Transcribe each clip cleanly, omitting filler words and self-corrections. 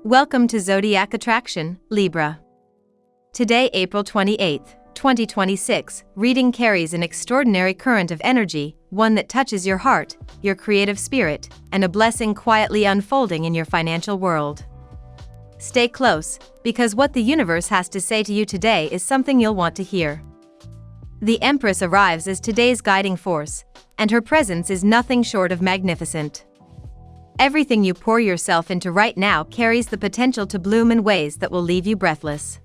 Welcome to Zodiac Attraction, Libra. Today, April 28, 2026, reading carries an extraordinary current of energy, one that touches your heart, your creative spirit, and a blessing quietly unfolding in your financial world. Stay close, because what the universe has to say to you today is something you'll want to hear. The Empress arrives as today's guiding force, and her presence is nothing short of magnificent. Everything you pour yourself into right now carries the potential to bloom in ways that will leave you breathless.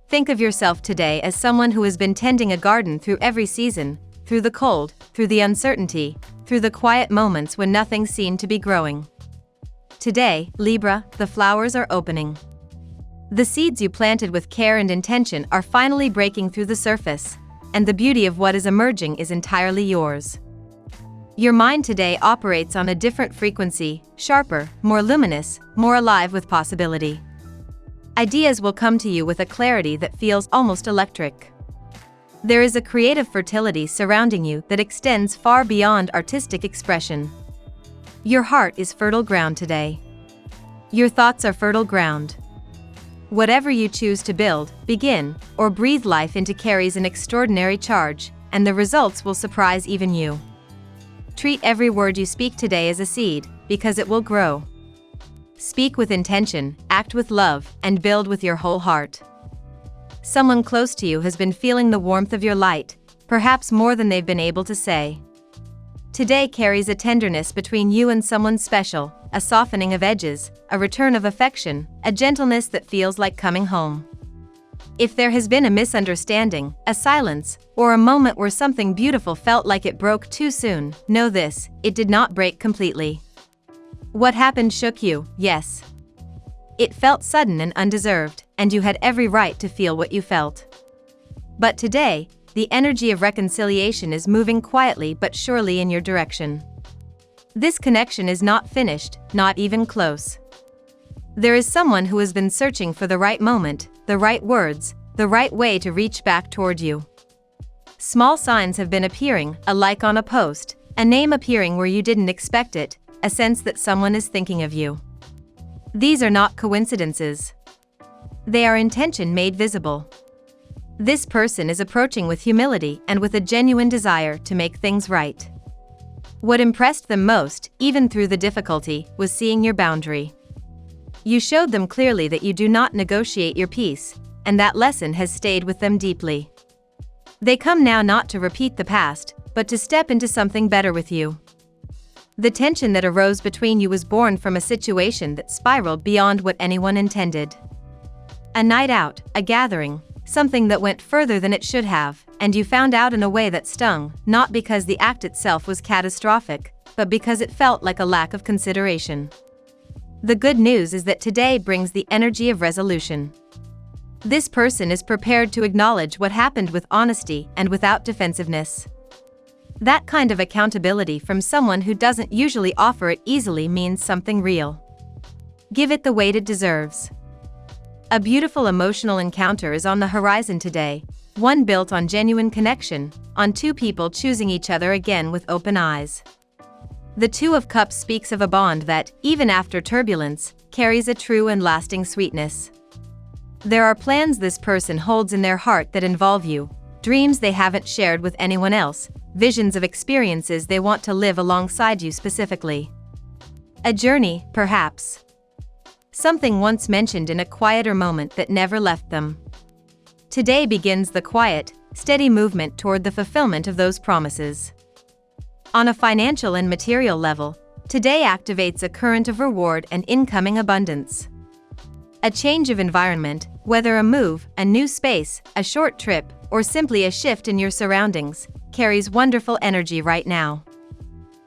Think of yourself today as someone who has been tending a garden through every season, through the cold, through the uncertainty, through the quiet moments when nothing seemed to be growing. Today, Libra, the flowers are opening. The seeds you planted with care and intention are finally breaking through the surface, and the beauty of what is emerging is entirely yours. Your mind today operates on a different frequency, sharper, more luminous, more alive with possibility. Ideas will come to you with a clarity that feels almost electric. There is a creative fertility surrounding you that extends far beyond artistic expression. Your heart is fertile ground today. Your thoughts are fertile ground. Whatever you choose to build, begin, or breathe life into carries an extraordinary charge, and the results will surprise even you. Treat every word you speak today as a seed, because it will grow. Speak with intention, act with love, and build with your whole heart. Someone close to you has been feeling the warmth of your light, perhaps more than they've been able to say. Today carries a tenderness between you and someone special, a softening of edges, a return of affection, a gentleness that feels like coming home. If there has been a misunderstanding, a silence, or a moment where something beautiful felt like it broke too soon, know this: it did not break completely. What happened shook you, yes. It felt sudden and undeserved, and you had every right to feel what you felt. But today, the energy of reconciliation is moving quietly but surely in your direction. This connection is not finished, not even close. There is someone who has been searching for the right moment, the right words, the right way to reach back toward you. Small signs have been appearing, a like on a post, a name appearing where you didn't expect it, a sense that someone is thinking of you. These are not coincidences. They are intention made visible. This person is approaching with humility and with a genuine desire to make things right. What impressed them most, even through the difficulty, was seeing your boundary. You showed them clearly that you do not negotiate your peace, and that lesson has stayed with them deeply. They come now not to repeat the past, but to step into something better with you. The tension that arose between you was born from a situation that spiraled beyond what anyone intended. A night out, a gathering, something that went further than it should have, and you found out in a way that stung, not because the act itself was catastrophic, but because it felt like a lack of consideration. The good news is that today brings the energy of resolution. This person is prepared to acknowledge what happened with honesty and without defensiveness. That kind of accountability from someone who doesn't usually offer it easily means something real. Give it the weight it deserves. A beautiful emotional encounter is on the horizon today, one built on genuine connection, on two people choosing each other again with open eyes. The Two of Cups speaks of a bond that, even after turbulence, carries a true and lasting sweetness. There are plans this person holds in their heart that involve you, dreams they haven't shared with anyone else, visions of experiences they want to live alongside you specifically. A journey, perhaps. Something once mentioned in a quieter moment that never left them. Today begins the quiet, steady movement toward the fulfillment of those promises. On a financial and material level, today activates a current of reward and incoming abundance. A change of environment, whether a move, a new space, a short trip, or simply a shift in your surroundings, carries wonderful energy right now.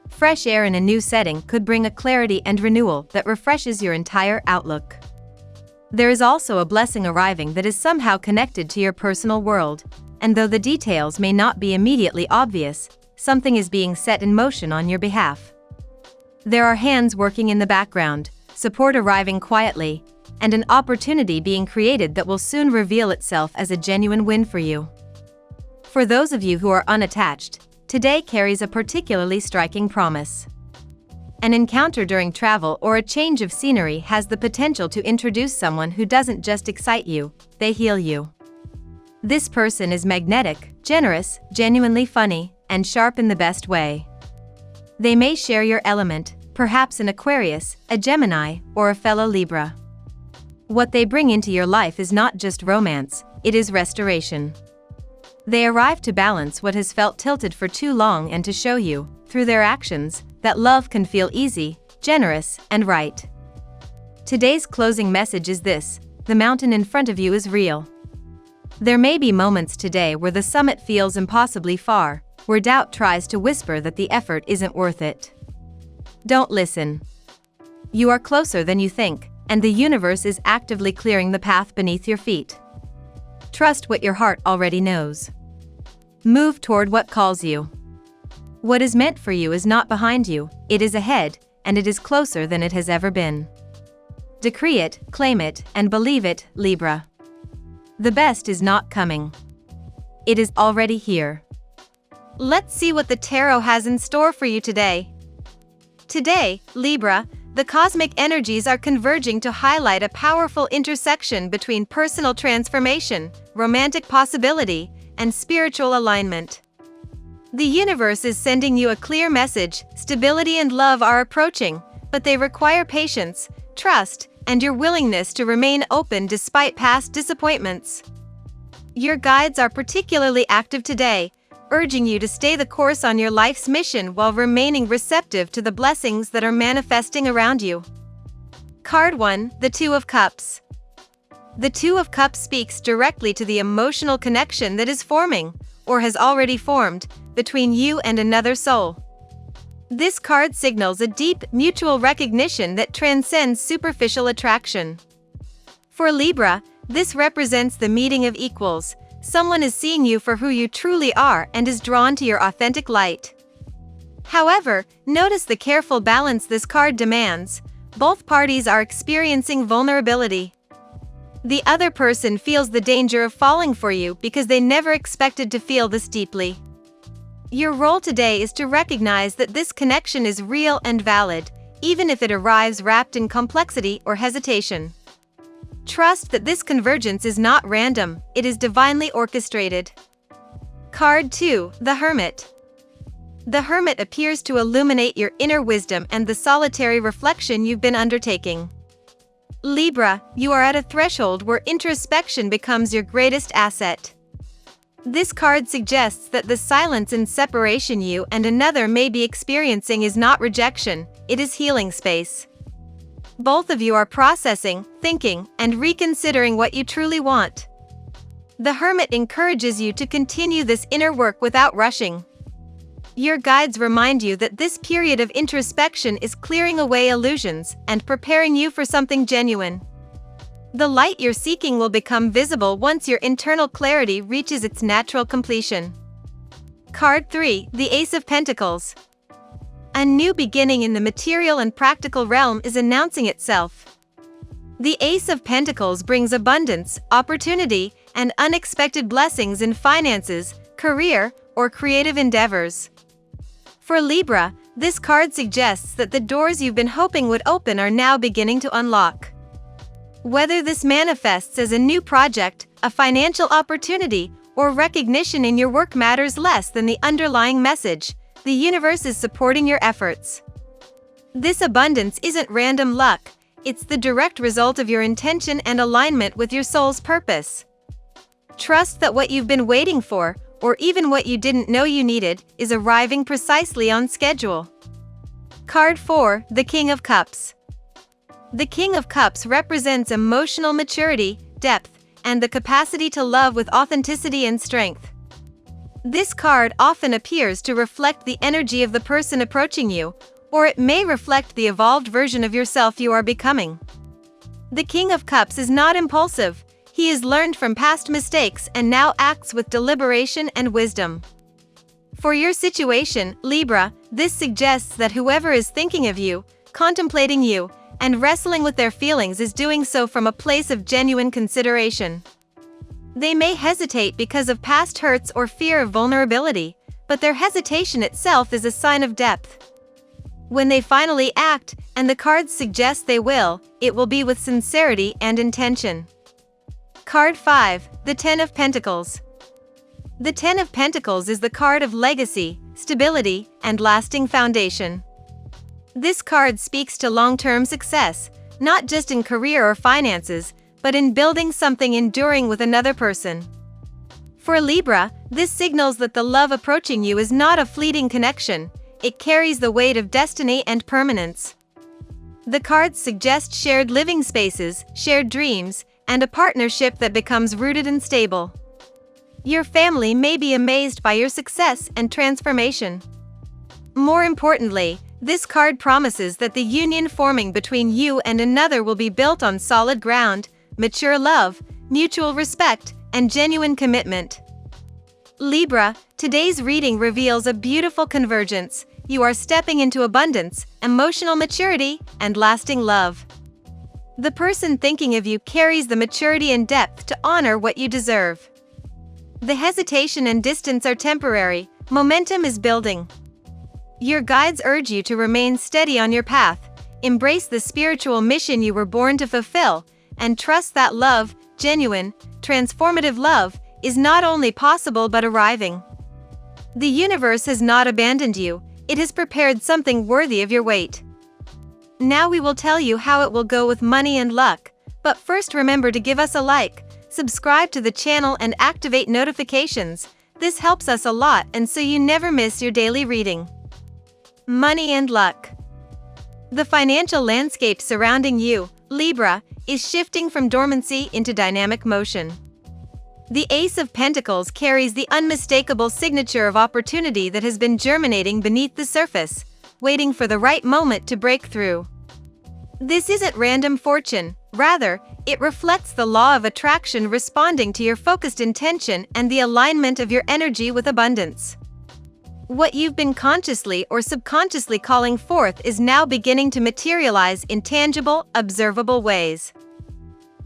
Fresh air in a new setting could bring a clarity and renewal that refreshes your entire outlook. There is also a blessing arriving that is somehow connected to your personal world, and though the details may not be immediately obvious, something is being set in motion on your behalf. There are hands working in the background, support arriving quietly, and an opportunity being created that will soon reveal itself as a genuine win for you. For those of you who are unattached, today carries a particularly striking promise. An encounter during travel or a change of scenery has the potential to introduce someone who doesn't just excite you, they heal you. This person is magnetic, generous, genuinely funny, and sharp in the best way. They may share your element, perhaps an Aquarius, a Gemini, or a fellow Libra. What they bring into your life is not just romance, it is restoration. They arrive to balance what has felt tilted for too long and to show you, through their actions, that love can feel easy, generous, and right. Today's closing message is this: the mountain in front of you is real. There may be moments today where the summit feels impossibly far, where doubt tries to whisper that the effort isn't worth it. Don't listen. You are closer than you think, and the universe is actively clearing the path beneath your feet. Trust what your heart already knows. Move toward what calls you. What is meant for you is not behind you, it is ahead, and it is closer than it has ever been. Decree it, claim it, and believe it, Libra. The best is not coming. It is already here. Let's see what the tarot has in store for you today. Today, Libra, the cosmic energies are converging to highlight a powerful intersection between personal transformation, romantic possibility, and spiritual alignment. The universe is sending you a clear message: stability and love are approaching, but they require patience, trust, and your willingness to remain open despite past disappointments. Your guides are particularly active today, urging you to stay the course on your life's mission while remaining receptive to the blessings that are manifesting around you. Card 1, the Two of Cups. The Two of Cups speaks directly to the emotional connection that is forming, or has already formed, between you and another soul. This card signals a deep, mutual recognition that transcends superficial attraction. For Libra, this represents the meeting of equals. Someone is seeing you for who you truly are and is drawn to your authentic light. However, notice the careful balance this card demands. Both parties are experiencing vulnerability. The other person feels the danger of falling for you because they never expected to feel this deeply. Your role today is to recognize that this connection is real and valid, even if it arrives wrapped in complexity or hesitation. Trust that this convergence is not random, it is divinely orchestrated. Card 2, the Hermit. The Hermit appears to illuminate your inner wisdom and the solitary reflection you've been undertaking. Libra, you are at a threshold where introspection becomes your greatest asset. This card suggests that the silence and separation you and another may be experiencing is not rejection, it is healing space. Both of you are processing, thinking, and reconsidering what you truly want. The Hermit encourages you to continue this inner work without rushing. Your guides remind you that this period of introspection is clearing away illusions and preparing you for something genuine. The light you're seeking will become visible once your internal clarity reaches its natural completion. Card 3, the Ace of Pentacles. A new beginning in the material and practical realm is announcing itself. The Ace of Pentacles brings abundance, opportunity, and unexpected blessings in finances, career, or creative endeavors. For Libra, this card suggests that the doors you've been hoping would open are now beginning to unlock. Whether this manifests as a new project, a financial opportunity, or recognition in your work matters less than the underlying message. The universe is supporting your efforts. This abundance isn't random luck, it's the direct result of your intention and alignment with your soul's purpose. Trust that what you've been waiting for, or even what you didn't know you needed, is arriving precisely on schedule. Card 4, the King of Cups. The King of Cups represents emotional maturity, depth, and the capacity to love with authenticity and strength. This card often appears to reflect the energy of the person approaching you, or it may reflect the evolved version of yourself you are becoming. The King of Cups is not impulsive. He has learned from past mistakes and now acts with deliberation and wisdom. For your situation, Libra, this suggests that whoever is thinking of you, contemplating you, and wrestling with their feelings is doing so from a place of genuine consideration. They may hesitate because of past hurts or fear of vulnerability, but their hesitation itself is a sign of depth. When they finally act, and the cards suggest they will, it will be with sincerity and intention. Card 5, the Ten of Pentacles. The Ten of Pentacles is the card of legacy, stability, and lasting foundation. This card speaks to long-term success, not just in career or finances, but in building something enduring with another person. For Libra, this signals that the love approaching you is not a fleeting connection. It carries the weight of destiny and permanence. The cards suggest shared living spaces, shared dreams, and a partnership that becomes rooted and stable. Your family may be amazed by your success and transformation. More importantly, this card promises that the union forming between you and another will be built on solid ground, mature love, mutual respect, and genuine commitment. Libra, today's reading reveals a beautiful convergence. You are stepping into abundance, emotional maturity, and lasting love. The person thinking of you carries the maturity and depth to honor what you deserve. The hesitation and distance are temporary, momentum is building. Your guides urge you to remain steady on your path, embrace the spiritual mission you were born to fulfill, and trust that love, genuine, transformative love, is not only possible but arriving. The universe has not abandoned you. It has prepared something worthy of your wait. Now we will tell you how it will go with money and luck, but first remember to give us a like, subscribe to the channel and activate notifications. This helps us a lot and so you never miss your daily reading. Money and luck. The financial landscape surrounding you, Libra, is shifting from dormancy into dynamic motion. The Ace of Pentacles carries the unmistakable signature of opportunity that has been germinating beneath the surface, waiting for the right moment to break through. This isn't random fortune, rather, it reflects the law of attraction responding to your focused intention and the alignment of your energy with abundance. What you've been consciously or subconsciously calling forth is now beginning to materialize in tangible, observable ways.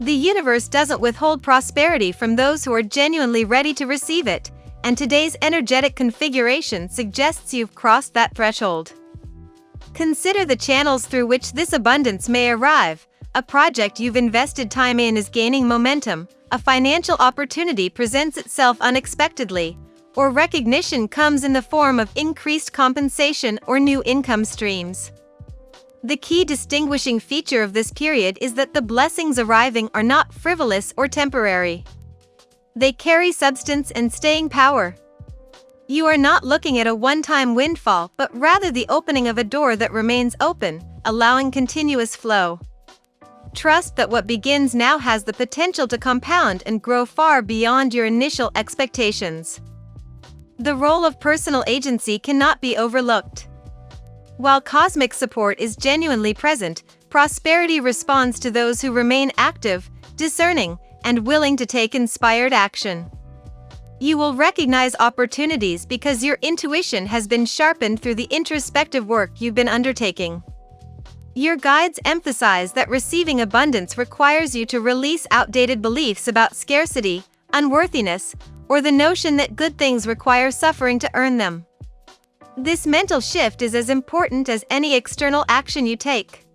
The universe doesn't withhold prosperity from those who are genuinely ready to receive it, and today's energetic configuration suggests you've crossed that threshold. Consider the channels through which this abundance may arrive. A project you've invested time in is gaining momentum, a financial opportunity presents itself unexpectedly, or recognition comes in the form of increased compensation or new income streams. The key distinguishing feature of this period is that the blessings arriving are not frivolous or temporary. They carry substance and staying power. You are not looking at a one-time windfall, but rather the opening of a door that remains open, allowing continuous flow. Trust that what begins now has the potential to compound and grow far beyond your initial expectations. The role of personal agency cannot be overlooked. While cosmic support is genuinely present, prosperity responds to those who remain active, discerning, and willing to take inspired action. You will recognize opportunities because your intuition has been sharpened through the introspective work you've been undertaking. Your guides emphasize that receiving abundance requires you to release outdated beliefs about scarcity, unworthiness, or the notion that good things require suffering to earn them. This mental shift is as important as any external action you take.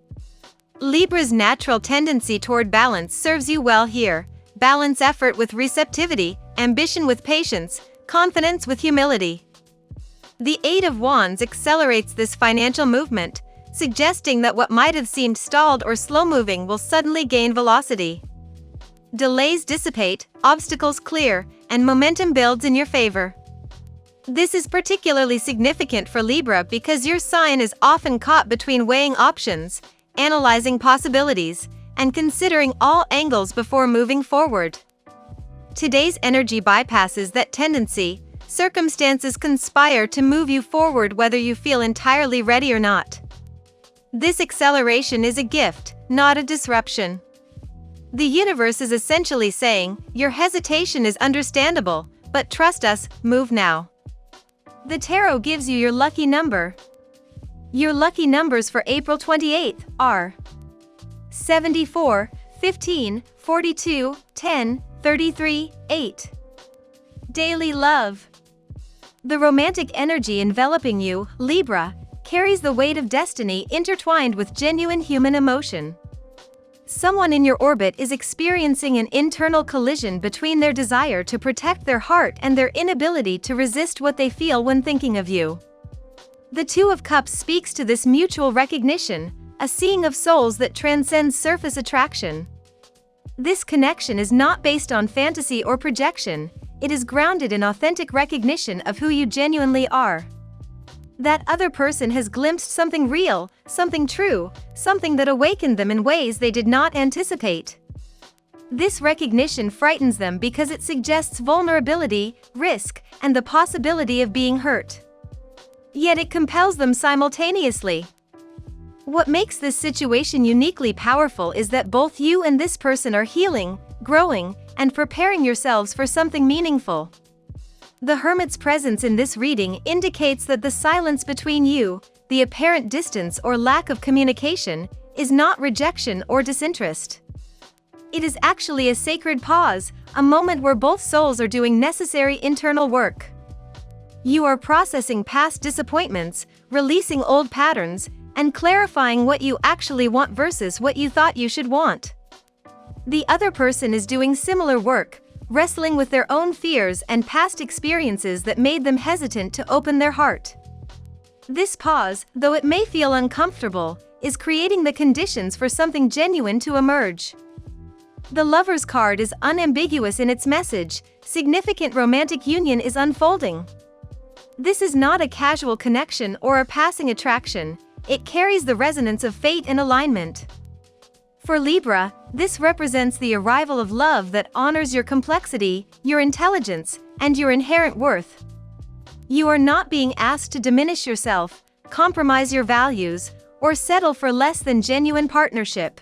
Libra's natural tendency toward balance serves you well here. Balance effort with receptivity, ambition with patience, confidence with humility. The Eight of Wands accelerates this financial movement, suggesting that what might have seemed stalled or slow-moving will suddenly gain velocity. Delays dissipate, obstacles clear, and momentum builds in your favor. This is particularly significant for Libra because your sign is often caught between weighing options, analyzing possibilities, and considering all angles before moving forward. Today's energy bypasses that tendency. Circumstances conspire to move you forward whether you feel entirely ready or not. This acceleration is a gift, not a disruption. The universe is essentially saying, your hesitation is understandable, but trust us, move now. The tarot gives you your lucky number. Your lucky numbers for April 28th are 74, 15, 42, 10, 33, 8. Daily love. The romantic energy enveloping you, Libra, carries the weight of destiny intertwined with genuine human emotion. Someone in your orbit is experiencing an internal collision between their desire to protect their heart and their inability to resist what they feel when thinking of you. The Two of Cups speaks to this mutual recognition, a seeing of souls that transcends surface attraction. This connection is not based on fantasy or projection, it is grounded in authentic recognition of who you genuinely are. That other person has glimpsed something real, something true, something that awakened them in ways they did not anticipate. This recognition frightens them because it suggests vulnerability, risk, and the possibility of being hurt. Yet it compels them simultaneously. What makes this situation uniquely powerful is that both you and this person are healing, growing, and preparing yourselves for something meaningful. The Hermit's presence in this reading indicates that the silence between you, the apparent distance or lack of communication, is not rejection or disinterest. It is actually a sacred pause, a moment where both souls are doing necessary internal work. You are processing past disappointments, releasing old patterns, and clarifying what you actually want versus what you thought you should want. The other person is doing similar work, wrestling with their own fears and past experiences that made them hesitant to open their heart. This pause, though it may feel uncomfortable, is creating the conditions for something genuine to emerge. The Lover's card is unambiguous in its message: significant romantic union is unfolding. This is not a casual connection or a passing attraction, it carries the resonance of fate and alignment. For Libra, this represents the arrival of love that honors your complexity, your intelligence, and your inherent worth. You are not being asked to diminish yourself, compromise your values, or settle for less than genuine partnership.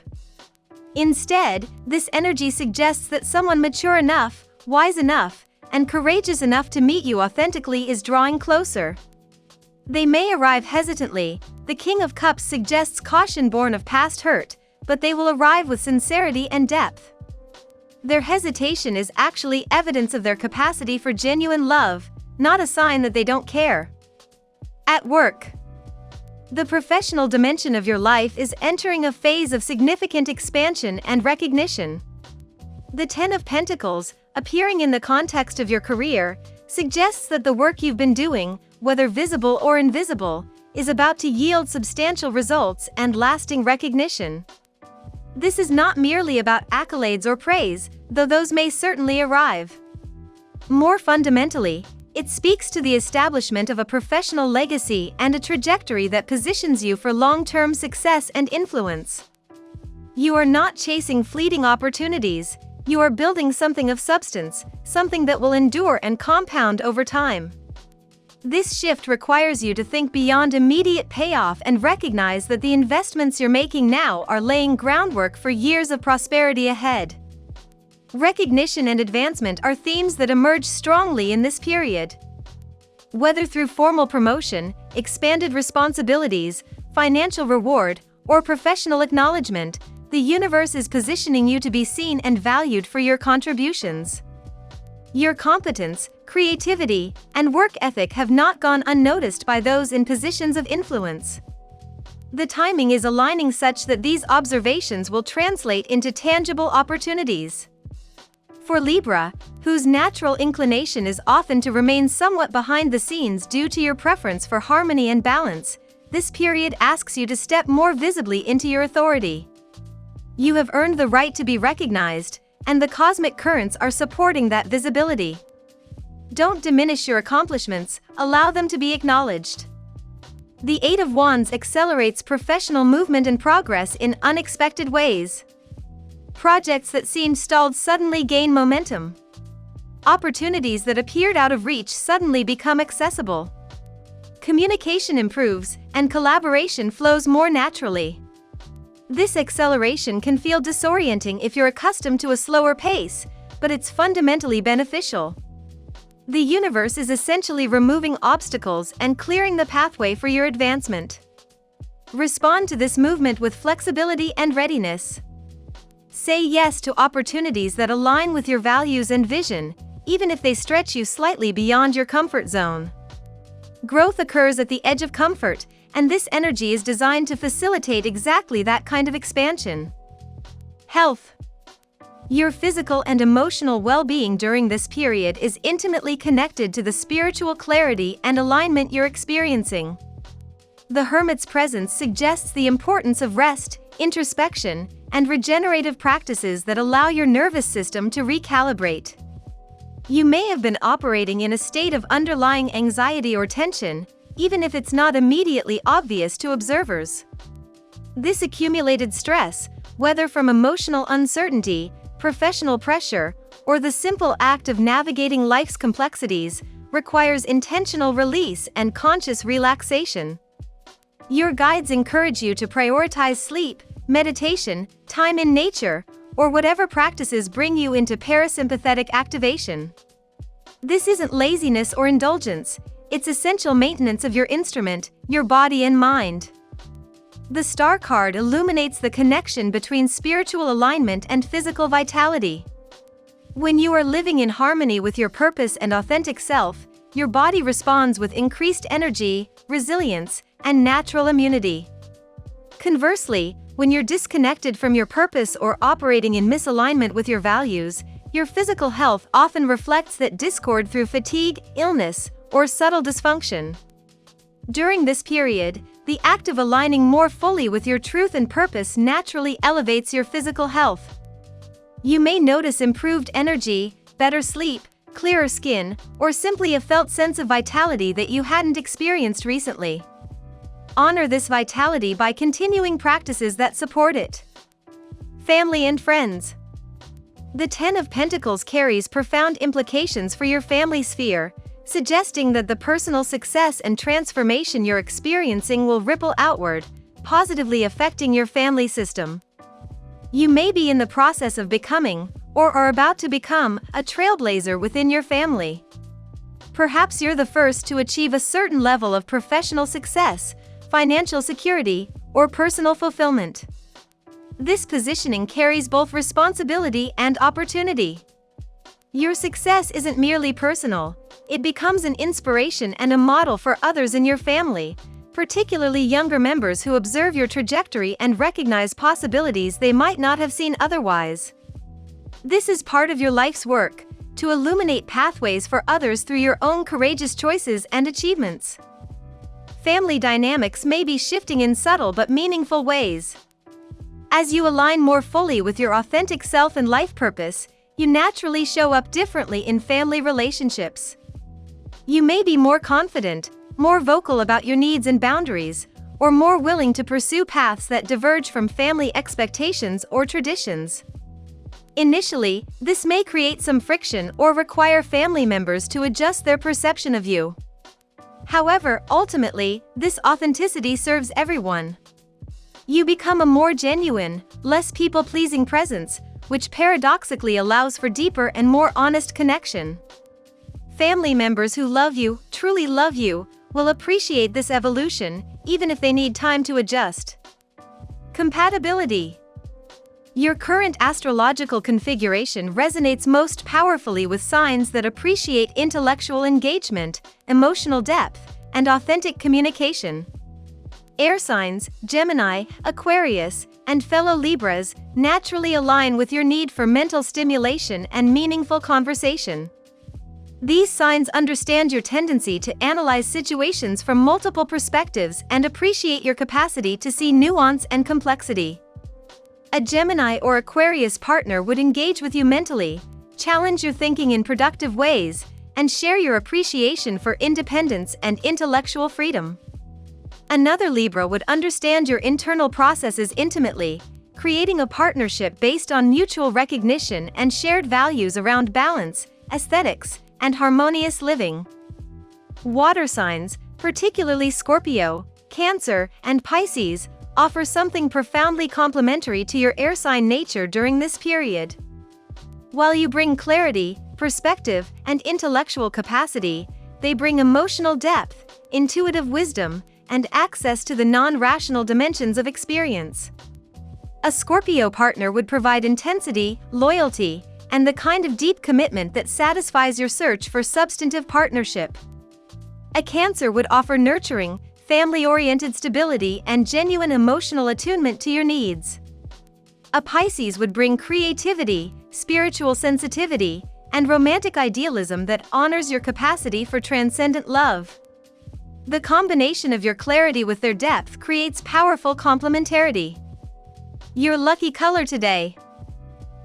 Instead, this energy suggests that someone mature enough, wise enough, and courageous enough to meet you authentically is drawing closer. They may arrive hesitantly. The King of Cups suggests caution born of past hurt, but they will arrive with sincerity and depth. Their hesitation is actually evidence of their capacity for genuine love, not a sign that they don't care. At work, the professional dimension of your life is entering a phase of significant expansion and recognition. The Ten of Pentacles, appearing in the context of your career, suggests that the work you've been doing, whether visible or invisible, is about to yield substantial results and lasting recognition. This is not merely about accolades or praise, though those may certainly arrive. More fundamentally, it speaks to the establishment of a professional legacy and a trajectory that positions you for long-term success and influence. You are not chasing fleeting opportunities, you are building something of substance, something that will endure and compound over time. This shift requires you to think beyond immediate payoff and recognize that the investments you're making now are laying groundwork for years of prosperity ahead. Recognition and advancement are themes that emerge strongly in this period. Whether through formal promotion, expanded responsibilities, financial reward, or professional acknowledgement, the universe is positioning you to be seen and valued for your contributions. Your competence, creativity, and work ethic have not gone unnoticed by those in positions of influence. The timing is aligning such that these observations will translate into tangible opportunities. For Libra, whose natural inclination is often to remain somewhat behind the scenes due to your preference for harmony and balance, this period asks you to step more visibly into your authority. You have earned the right to be recognized, and the cosmic currents are supporting that visibility. Don't diminish your accomplishments, allow them to be acknowledged. The Eight of Wands accelerates professional movement and progress in unexpected ways. Projects that seemed stalled suddenly gain momentum. Opportunities that appeared out of reach suddenly become accessible. Communication improves, and collaboration flows more naturally. This acceleration can feel disorienting if you're accustomed to a slower pace, but it's fundamentally beneficial. The universe is essentially removing obstacles and clearing the pathway for your advancement. Respond to this movement with flexibility and readiness. Say yes to opportunities that align with your values and vision, even if they stretch you slightly beyond your comfort zone. Growth occurs at the edge of comfort, and this energy is designed to facilitate exactly that kind of expansion. Health. Your physical and emotional well-being during this period is intimately connected to the spiritual clarity and alignment you're experiencing. The Hermit's presence suggests the importance of rest, introspection, and regenerative practices that allow your nervous system to recalibrate. You may have been operating in a state of underlying anxiety or tension, even if it's not immediately obvious to observers. This accumulated stress, whether from emotional uncertainty, professional pressure, or the simple act of navigating life's complexities, requires intentional release and conscious relaxation. Your guides encourage you to prioritize sleep, meditation, time in nature, or whatever practices bring you into parasympathetic activation. This isn't laziness or indulgence, it's essential maintenance of your instrument, your body and mind. The Star card illuminates the connection between spiritual alignment and physical vitality. When you are living in harmony with your purpose and authentic self, your body responds with increased energy, resilience, and natural immunity. Conversely, when you're disconnected from your purpose or operating in misalignment with your values, your physical health often reflects that discord through fatigue, illness, or subtle dysfunction. During this period, the act of aligning more fully with your truth and purpose naturally elevates your physical health. You may notice improved energy, better sleep, clearer skin, or simply a felt sense of vitality that you hadn't experienced recently. Honor this vitality by continuing practices that support it. Family and friends. The Ten of Pentacles carries profound implications for your family sphere, suggesting that the personal success and transformation you're experiencing will ripple outward, positively affecting your family system. You may be in the process of becoming, or are about to become, a trailblazer within your family. Perhaps you're the first to achieve a certain level of professional success, financial security, or personal fulfillment. This positioning carries both responsibility and opportunity. Your success isn't merely personal, it becomes an inspiration and a model for others in your family, particularly younger members who observe your trajectory and recognize possibilities they might not have seen otherwise. This is part of your life's work, to illuminate pathways for others through your own courageous choices and achievements. Family dynamics may be shifting in subtle but meaningful ways. As you align more fully with your authentic self and life purpose, you naturally show up differently in family relationships. You may be more confident, more vocal about your needs and boundaries, or more willing to pursue paths that diverge from family expectations or traditions. Initially, this may create some friction or require family members to adjust their perception of you. However, ultimately, this authenticity serves everyone. You become a more genuine, less people-pleasing presence, which paradoxically allows for deeper and more honest connection. Family members who love you, truly love you, will appreciate this evolution, even if they need time to adjust. Compatibility. Your current astrological configuration resonates most powerfully with signs that appreciate intellectual engagement, emotional depth, and authentic communication. Air signs, Gemini, Aquarius, and fellow Libras, naturally align with your need for mental stimulation and meaningful conversation. These signs understand your tendency to analyze situations from multiple perspectives and appreciate your capacity to see nuance and complexity. A Gemini or Aquarius partner would engage with you mentally, challenge your thinking in productive ways, and share your appreciation for independence and intellectual freedom. Another Libra would understand your internal processes intimately, creating a partnership based on mutual recognition and shared values around balance, aesthetics, and harmonious living. Water signs, particularly Scorpio, Cancer, and Pisces, offer something profoundly complementary to your air sign nature during this period. While you bring clarity, perspective, and intellectual capacity, they bring emotional depth, intuitive wisdom, and access to the non-rational dimensions of experience. A Scorpio partner would provide intensity, loyalty, and the kind of deep commitment that satisfies your search for substantive partnership. A Cancer would offer nurturing, family-oriented stability, and genuine emotional attunement to your needs. A Pisces would bring creativity, spiritual sensitivity, and romantic idealism that honors your capacity for transcendent love. The combination of your clarity with their depth creates powerful complementarity. Your lucky color today.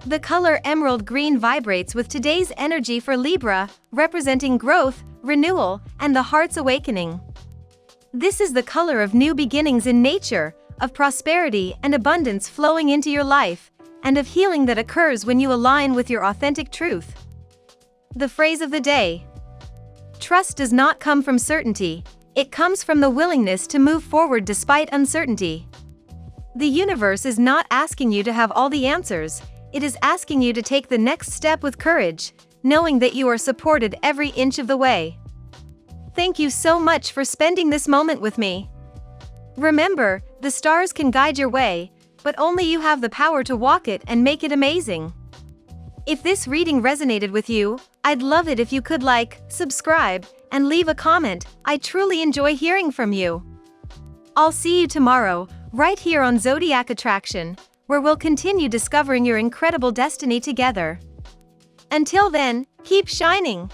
The color emerald green vibrates with today's energy for Libra, representing growth, renewal, and the heart's awakening. This is the color of new beginnings in nature, of prosperity and abundance flowing into your life, and of healing that occurs when you align with your authentic truth. The phrase of the day. Trust does not come from certainty, it comes from the willingness to move forward despite uncertainty. The universe is not asking you to have all the answers, it is asking you to take the next step with courage, knowing that you are supported every inch of the way. Thank you so much for spending this moment with me. Remember, the stars can guide your way, but only you have the power to walk it and make it amazing. If this reading resonated with you, I'd love it if you could like, subscribe, and leave a comment. I truly enjoy hearing from you. I'll see you tomorrow, right here on Zodiac Attraction, where we'll continue discovering your incredible destiny together. Until then, keep shining.